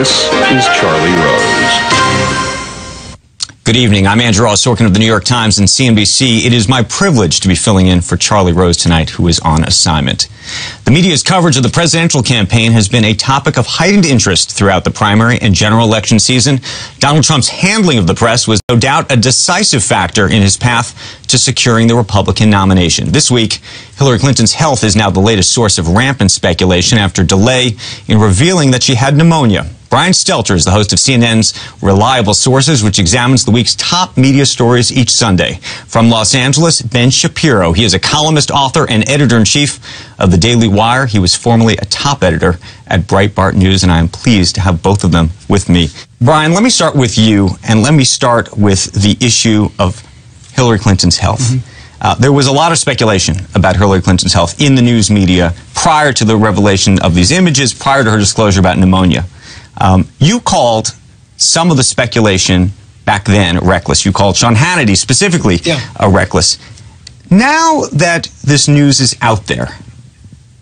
This is Charlie Rose. Good evening. I'm Andrew Ross Sorkin of the New York Times and CNBC. It is my privilege to be filling in for Charlie Rose tonight, who is on assignment. The media's coverage of the presidential campaign has been a topic of heightened interest throughout the primary and general election season. Donald Trump's handling of the press was no doubt a decisive factor in his path to securing the Republican nomination. This week, Hillary Clinton's health is now the latest source of rampant speculation after delay in revealing that she had pneumonia. Brian Stelter is the host of CNN's Reliable Sources, which examines the week's top media stories each Sunday. From Los Angeles, Ben Shapiro. He is a columnist, author, and editor-in-chief of the Daily Wire. He was formerly a top editor at Breitbart News, and I am pleased to have both of them with me. Brian, let me start with you, and let me start with the issue of Hillary Clinton's health. There was a lot of speculation about Hillary Clinton's health in the news media prior to the revelation of these images, prior to her disclosure about pneumonia. You called some of the speculation back then reckless. You called Sean Hannity specifically reckless. Now that this news is out there,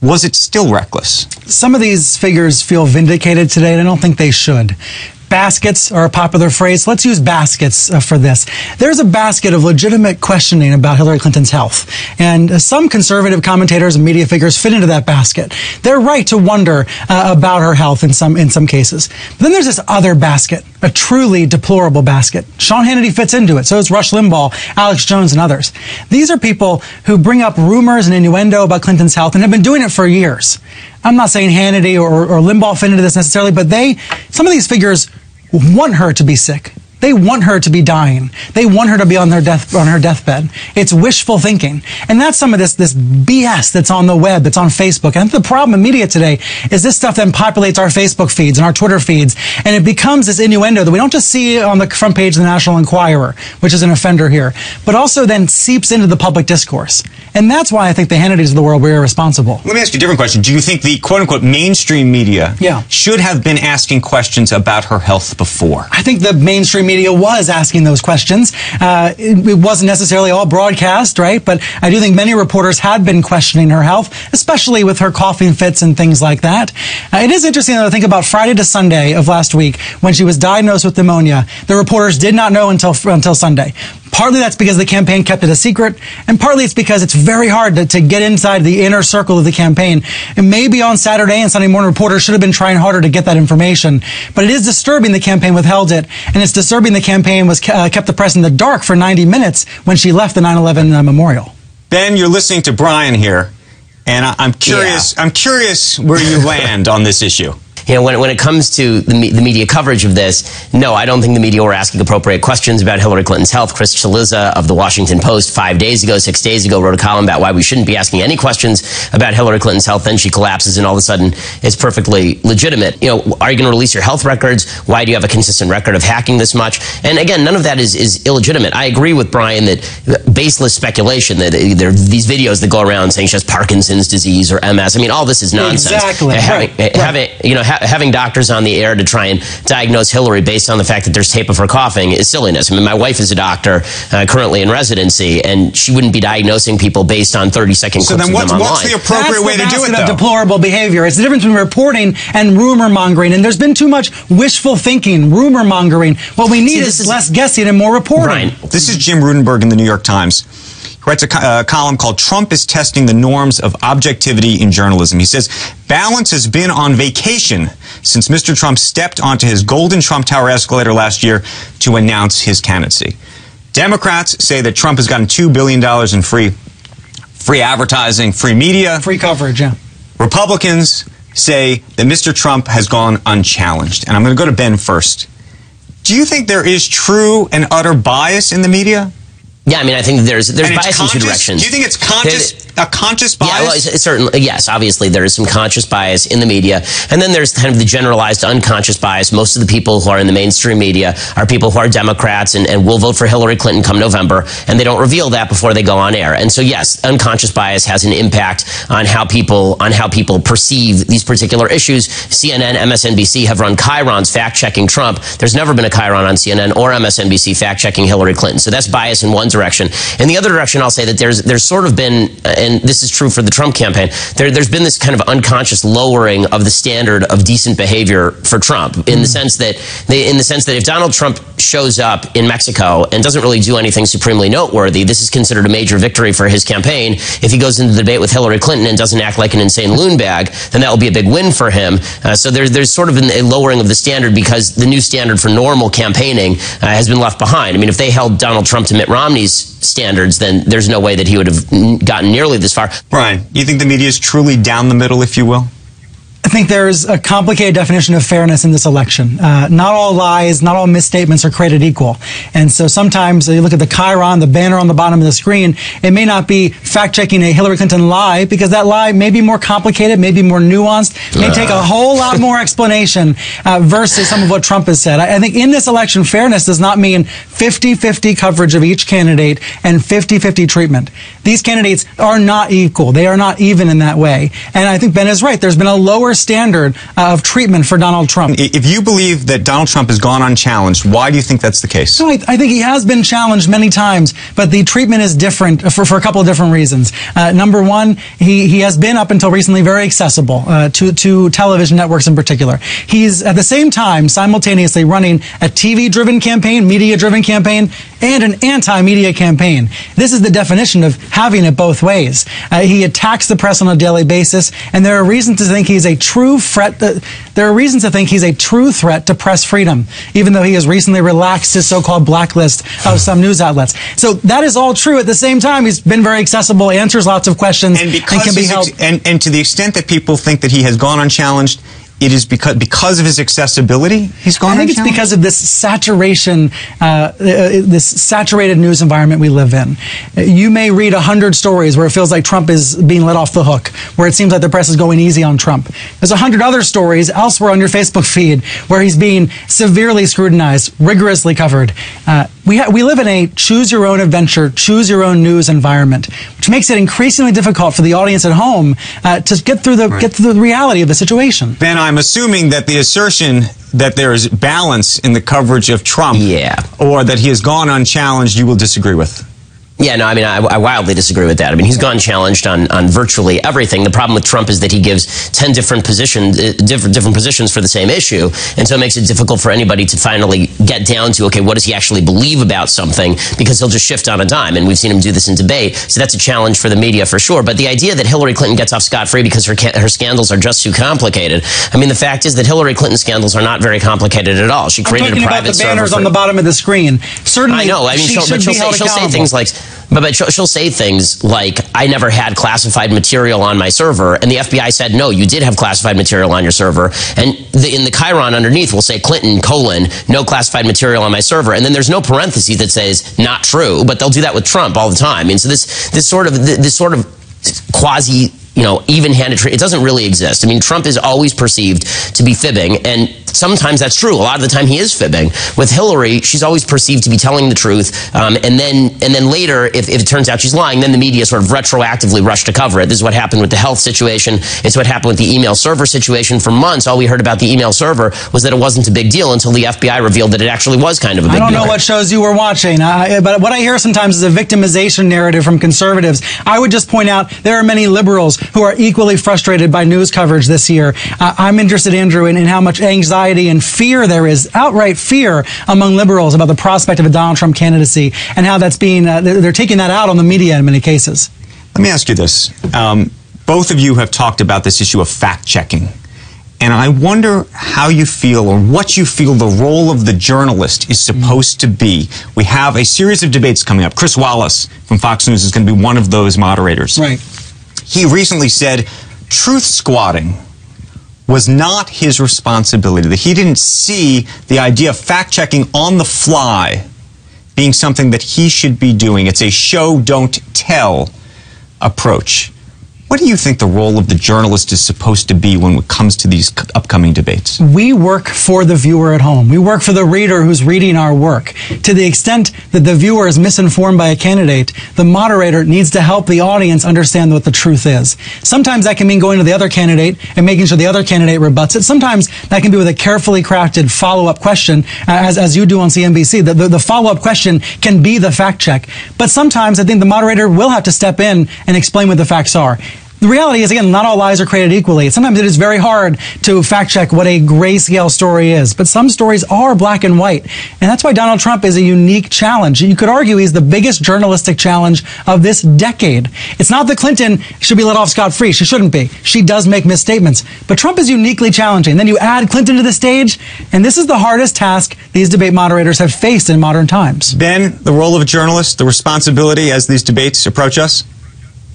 was it still reckless? Some of these figures feel vindicated today, and I don't think they should. Baskets are a popular phrase. Let's use baskets for this. There's a basket of legitimate questioning about Hillary Clinton's health. And some conservative commentators and media figures fit into that basket. They're right to wonder about her health in some cases. But then there's this other basket, a truly deplorable basket. Sean Hannity fits into it. So does Rush Limbaugh, Alex Jones, and others. These are people who bring up rumors and innuendo about Clinton's health and have been doing it for years. I'm not saying Hannity or Limbaugh fit into this necessarily, but some of these figures want her to be sick. They want her to be dying. They want her to be on her deathbed. It's wishful thinking. And that's some of this BS that's on the web, that's on Facebook. And the problem in media today is this stuff then populates our Facebook feeds and our Twitter feeds. And it becomes this innuendo that we don't just see on the front page of the National Enquirer, which is an offender here, but also then seeps into the public discourse. And that's why I think the Hannitys of the world were irresponsible. Let me ask you a different question. Do you think the quote-unquote mainstream media should have been asking questions about her health before? I think the mainstream media was asking those questions. It wasn't necessarily all broadcast, right? But I do think many reporters had been questioning her health, especially with her coughing fits and things like that. It is interesting though to think about Friday to Sunday of last week when she was diagnosed with pneumonia. The reporters did not know until Sunday. Partly that's because the campaign kept it a secret, and partly it's because it's very hard to get inside the inner circle of the campaign. And maybe on Saturday and Sunday morning, reporters should have been trying harder to get that information. But it is disturbing the campaign withheld it, and it's disturbing the campaign kept the press in the dark for 90 minutes when she left the 9/11 memorial. Ben, you're listening to Brian here, and I'm curious. I'm curious where you land on this issue. You know, when it comes to the media coverage of this, no, I don't think the media were asking appropriate questions about Hillary Clinton's health. Chris Chaliza of the Washington Post 6 days ago, wrote a column about why we shouldn't be asking any questions about Hillary Clinton's health. Then she collapses, and all of a sudden, it's perfectly legitimate. You know, are you going to release your health records? Why do you have a consistent record of hacking this much? And again, none of that is illegitimate. I agree with Brian that baseless speculation, that there are these videos that go around saying she has Parkinson's disease or MS. I mean, all this is nonsense. Exactly. Having doctors on the air to try and diagnose Hillary based on the fact that there's tape of her coughing is silliness. I mean, my wife is a doctor currently in residency, and she wouldn't be diagnosing people based on 30-second clips of them online. So then what's the appropriate way to do it, though? That's deplorable behavior. It's the difference between reporting and rumor mongering, and there's been too much wishful thinking, rumor mongering. What we need is less guessing and more reporting. Brian, this is Jim Rudenberg in the New York Times. He writes a column called "Trump is Testing the Norms of Objectivity in Journalism." He says, balance has been on vacation since Mr. Trump stepped onto his golden Trump Tower escalator last year to announce his candidacy. Democrats say that Trump has gotten $2 billion in free advertising, free media. Free coverage, yeah. Republicans say that Mr. Trump has gone unchallenged. And I'm going to go to Ben first. Do you think there is true and utter bias in the media? Yeah, I mean, I think there's bias in two directions. Do you think it's a conscious bias? Yeah, well, certainly, yes. Obviously, there is some conscious bias in the media, and then there's kind of the generalized unconscious bias. Most of the people who are in the mainstream media are people who are Democrats and will vote for Hillary Clinton come November, and they don't reveal that before they go on air. And so, yes, unconscious bias has an impact on how people perceive these particular issues. CNN, MSNBC have run chyrons fact-checking Trump. There's never been a chyron on CNN or MSNBC fact-checking Hillary Clinton. So that's bias in one direction. In the other direction, I'll say that there's sort of been, and this is true for the Trump campaign, there's been this kind of unconscious lowering of the standard of decent behavior for Trump, in the sense that if Donald Trump shows up in Mexico and doesn't really do anything supremely noteworthy, this is considered a major victory for his campaign. If he goes into the debate with Hillary Clinton and doesn't act like an insane loon bag, then that will be a big win for him. So there's sort of a lowering of the standard, because the new standard for normal campaigning has been left behind. I mean, if they held Donald Trump to Mitt Romney's standards, then there's no way that he would have gotten nearly this far. Brian, you think the media is truly down the middle, if you will? I think there's a complicated definition of fairness in this election. Not all lies, not all misstatements are created equal. And so sometimes you look at the chyron, the banner on the bottom of the screen, it may not be fact-checking a Hillary Clinton lie, because that lie may be more complicated, may be more nuanced, may take a whole lot more explanation versus some of what Trump has said. I think in this election, fairness does not mean 50-50 coverage of each candidate and 50-50 treatment. These candidates are not equal. They are not even in that way. And I think Ben is right. There's been a lower standard of treatment for Donald Trump. If you believe that Donald Trump has gone unchallenged, why do you think that's the case? No, I think he has been challenged many times, but the treatment is different for a couple of different reasons. Number one, he has been up until recently very accessible to television networks in particular. He's at the same time simultaneously running a TV-driven campaign, media-driven campaign, and an anti-media campaign. This is the definition of having it both ways. He attacks the press on a daily basis, and there are reasons to think he's a true threat. There are reasons to think he's a true threat to press freedom, even though he has recently relaxed his so-called blacklist of some news outlets. So that is all true. At the same time, he's been very accessible, answers lots of questions, and can be held. And to the extent that people think that he has gone unchallenged, it is because of his accessibility he's gone unchallenged? I think it's because of this saturation, this saturated news environment we live in. You may read 100 stories where it feels like Trump is being let off the hook, where it seems like the press is going easy on Trump. There's 100 other stories elsewhere on your Facebook feed where he's being severely scrutinized, rigorously covered. We live in a choose-your-own-adventure, choose-your-own-news environment, which makes it increasingly difficult for the audience at home to get through the reality of the situation. Ben, I'm assuming that the assertion that there is balance in the coverage of Trump, or that he has gone unchallenged, you will disagree with. Yeah, no, I mean, I wildly disagree with that. I mean, he's gone challenged on virtually everything. The problem with Trump is that he gives 10 different positions, different positions for the same issue, and so it makes it difficult for anybody to finally get down to, okay, what does he actually believe about something, because he'll just shift on a dime, and we've seen him do this in debate, so that's a challenge for the media for sure. But the idea that Hillary Clinton gets off scot-free because her scandals are just too complicated, I mean, the fact is that Hillary Clinton's scandals are not very complicated at all. She created a private server. I'm talking about the banners on the bottom of the screen. Certainly, I know. I mean, she'll say things like, but she'll say things like, I never had classified material on my server, and the FBI said, no, you did have classified material on your server, and in the chyron underneath will say Clinton, no classified material on my server, and then there's no parenthesis that says not true, but they'll do that with Trump all the time. I mean, so this sort of quasi, even-handed treatment, it doesn't really exist. I mean, Trump is always perceived to be fibbing, and sometimes that's true. A lot of the time he is fibbing. With Hillary, she's always perceived to be telling the truth, and then later, if it turns out she's lying, then the media sort of retroactively rush to cover it. This is what happened with the health situation. It's what happened with the email server situation. For months, all we heard about the email server was that it wasn't a big deal until the FBI revealed that it actually was kind of a big deal. I don't know what shows you were watching, but what I hear sometimes is a victimization narrative from conservatives. I would just point out there are many liberals who are equally frustrated by news coverage this year. I'm interested, Andrew, in how much anxiety and fear there is, outright fear among liberals about the prospect of a Donald Trump candidacy, and how that's being, they're taking that out on the media in many cases. Let me ask you this. Both of you have talked about this issue of fact-checking. And I wonder how you feel, or what you feel the role of the journalist is supposed to be. We have a series of debates coming up. Chris Wallace from Fox News is going to be one of those moderators. Right. He recently said truth squatting was not his responsibility, that he didn't see the idea of fact-checking on the fly being something that he should be doing. It's a show, don't tell approach. What do you think the role of the journalist is supposed to be when it comes to these upcoming debates? We work for the viewer at home. We work for the reader who's reading our work. To the extent that the viewer is misinformed by a candidate, the moderator needs to help the audience understand what the truth is. Sometimes that can mean going to the other candidate and making sure the other candidate rebuts it. Sometimes that can be with a carefully crafted follow-up question, as you do on CNBC. The follow-up question can be the fact check. But sometimes I think the moderator will have to step in and explain what the facts are. The reality is, again, not all lies are created equally. Sometimes it is very hard to fact-check what a grayscale story is, but some stories are black and white. And that's why Donald Trump is a unique challenge. You could argue he's the biggest journalistic challenge of this decade. It's not that Clinton should be let off scot-free. She shouldn't be. She does make misstatements. But Trump is uniquely challenging. Then you add Clinton to the stage, and this is the hardest task these debate moderators have faced in modern times. Ben, the role of a journalist, the responsibility as these debates approach us?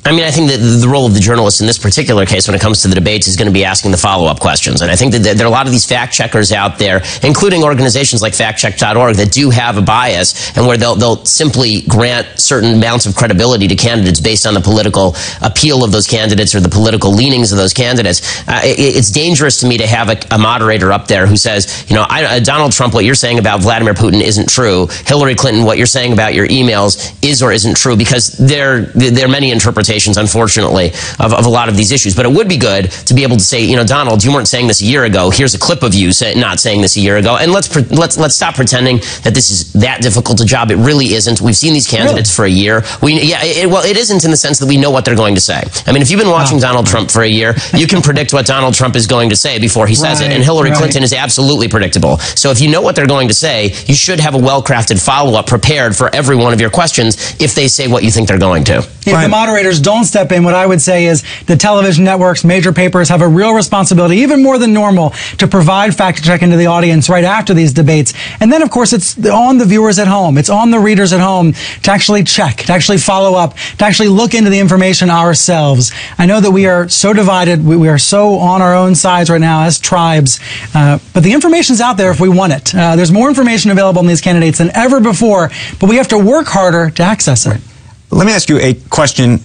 I mean, I think that the role of the journalist in this particular case when it comes to the debates is going to be asking the follow-up questions. And I think that there are a lot of these fact-checkers out there, including organizations like factcheck.org, that do have a bias and where they'll simply grant certain amounts of credibility to candidates based on the political appeal of those candidates or the political leanings of those candidates. It's dangerous to me to have a moderator up there who says, you know, Donald Trump, what you're saying about Vladimir Putin isn't true. Hillary Clinton, what you're saying about your emails is or isn't true, because there are many interpretations, unfortunately, of a lot of these issues. But it would be good to be able to say, you know, Donald, you weren't saying this a year ago. Here's a clip of you not saying this a year ago. And let's stop pretending that this is that difficult a job. It really isn't. We've seen these candidates for a year. It isn't in the sense that we know what they're going to say. I mean, if you've been watching Donald Trump for a year, you can predict what Donald Trump is going to say before he says it. And Hillary Clinton is absolutely predictable. So if you know what they're going to say, you should have a well-crafted follow-up prepared for every one of your questions if they say what you think they're going to. If the moderators don't step in, what I would say is the television networks, major papers have a real responsibility, even more than normal, to provide fact-checking to the audience right after these debates. And then, of course, it's on the viewers at home. It's on the readers at home to actually check, to actually follow up, to actually look into the information ourselves. I know that we are so divided. We are so on our own sides right now as tribes. But the information's out there if we want it. There's more information available on these candidates than ever before, but we have to work harder to access it. Let me ask you a question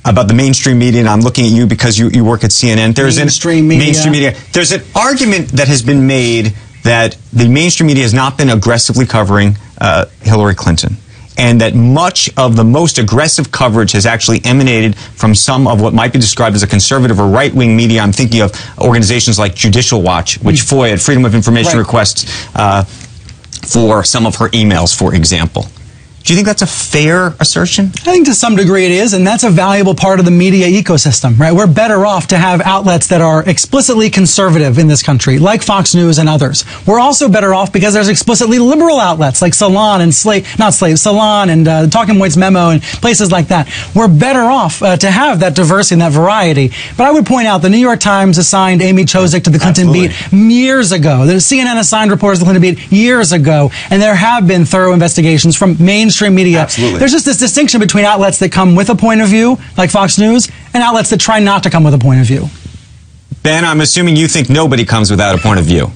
about the mainstream media, and I'm looking at you because you work at CNN. Mainstream media. There's an argument that has been made that the mainstream media has not been aggressively covering Hillary Clinton, and that much of the most aggressive coverage has actually emanated from some of what might be described as a conservative or right-wing media. I'm thinking of organizations like Judicial Watch, which FOIA'd Freedom of Information requests for some of her emails, for example. Do you think that's a fair assertion? I think to some degree it is, and that's a valuable part of the media ecosystem, right? We're better off to have outlets that are explicitly conservative in this country, like Fox News and others. We're also better off because there's explicitly liberal outlets like Salon and Salon and Talking Points Memo and places like that. We're better off to have that diversity and that variety. But I would point out the New York Times assigned Amy Chozick to the Clinton beat years ago. The CNN assigned reporters to the Clinton beat years ago, and there have been thorough investigations from mainstream media. Absolutely. There's just this distinction between outlets that come with a point of view, like Fox News, and outlets that try not to come with a point of view. Ben, I'm assuming you think nobody comes without a point of view.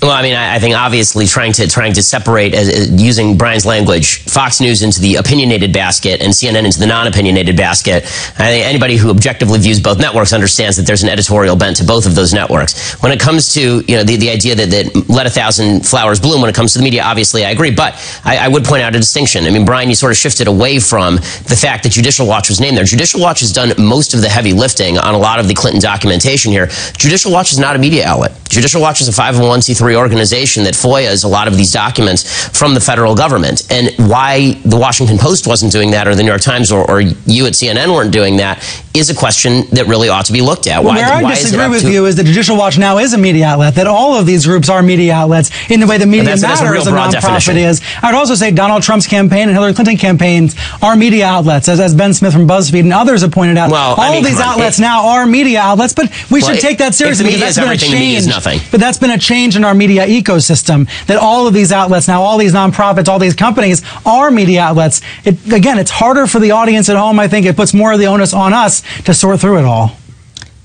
Well, I mean, I think obviously trying to separate, using Brian's language, Fox News into the opinionated basket and CNN into the non-opinionated basket. I think anybody who objectively views both networks understands that there's an editorial bent to both of those networks. When it comes to, you know, the idea that let 1,000 flowers bloom when it comes to the media, obviously I agree. But I would point out a distinction. I mean, Brian, you sort of shifted away from the fact that Judicial Watch was named there. Judicial Watch has done most of the heavy lifting on a lot of the Clinton documentation here. Judicial Watch is not a media outlet. Judicial Watch is a 501c3 organization that FOIAs a lot of these documents from the federal government. And why the Washington Post wasn't doing that, or the New York Times, or you at CNN weren't doing that, is a question that really ought to be looked at. Where I disagree with you is that Judicial Watch now is a media outlet, that all of these groups are media outlets in the way the Media Matters, a nonprofit, is. I would also say Donald Trump's campaign and Hillary Clinton campaigns are media outlets, as Ben Smith from BuzzFeed and others have pointed out. Well, all of these outlets now are media outlets, but we should take that seriously, because that's been a change. But that's been a change in our media ecosystem, that all of these outlets now, all these nonprofits, all these companies are media outlets. Again, it's harder for the audience at home. I think it puts more of the onus on us to sort through it all.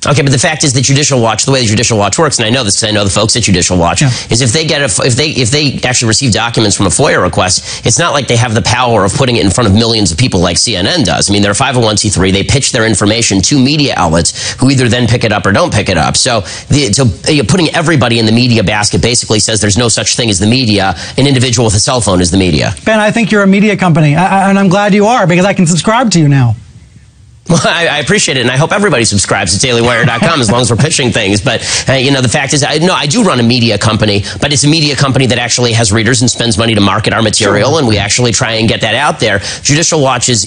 Okay, but the fact is that Judicial Watch, the way the Judicial Watch works, and I know this because I know the folks at Judicial Watch, is if they actually receive documents from a FOIA request, it's not like they have the power of putting it in front of millions of people like CNN does. I mean, they're a 501c3. They pitch their information to media outlets who either then pick it up or don't pick it up. So putting everybody in the media basket basically says there's no such thing as the media. An individual with a cell phone is the media. Ben, I think you're a media company, and I'm glad you are, because I can subscribe to you now. Well, I appreciate it, and I hope everybody subscribes to DailyWire.com as long as we're pitching things. But, the fact is, I do run a media company, but it's a media company that actually has readers and spends money to market our material, and we actually try and get that out there. Judicial Watch is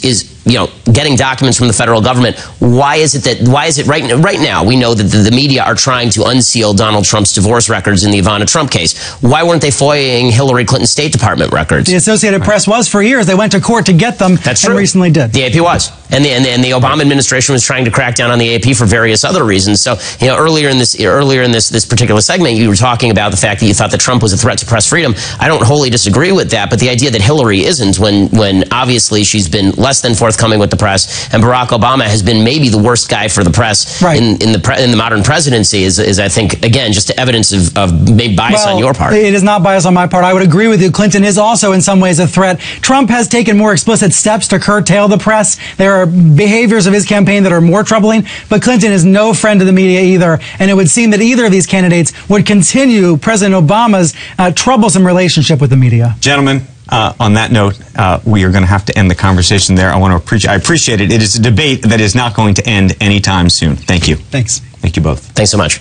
getting documents from the federal government. Why is it right now we know that the media are trying to unseal Donald Trump's divorce records in the Ivana Trump case? Why weren't they FOIAing Hillary Clinton's State Department records? The Associated Press was for years. They went to court to get them. That's and true. Recently did. The AP was. And the Obama administration was trying to crack down on the AP for various other reasons. So, earlier in this particular segment, you were talking about the fact that you thought that Trump was a threat to press freedom. I don't wholly disagree with that, but the idea that Hillary isn't, when obviously she's been less than forthcoming with the press, and Barack Obama has been maybe the worst guy for the press in the modern presidency, is I think, again, just evidence of maybe bias on your part. It is not bias on my part. I would agree with you. Clinton is also in some ways a threat. Trump has taken more explicit steps to curtail the press. There are behaviors of his campaign that are more troubling, but Clinton is no friend to the media either, and it would seem that either of these candidates would continue President Obama's troublesome relationship with the media. Gentlemen, on that note, we are going to have to end the conversation there. I appreciate it. It is a debate that is not going to end anytime soon. Thank you. Thanks. Thank you both. Thanks so much.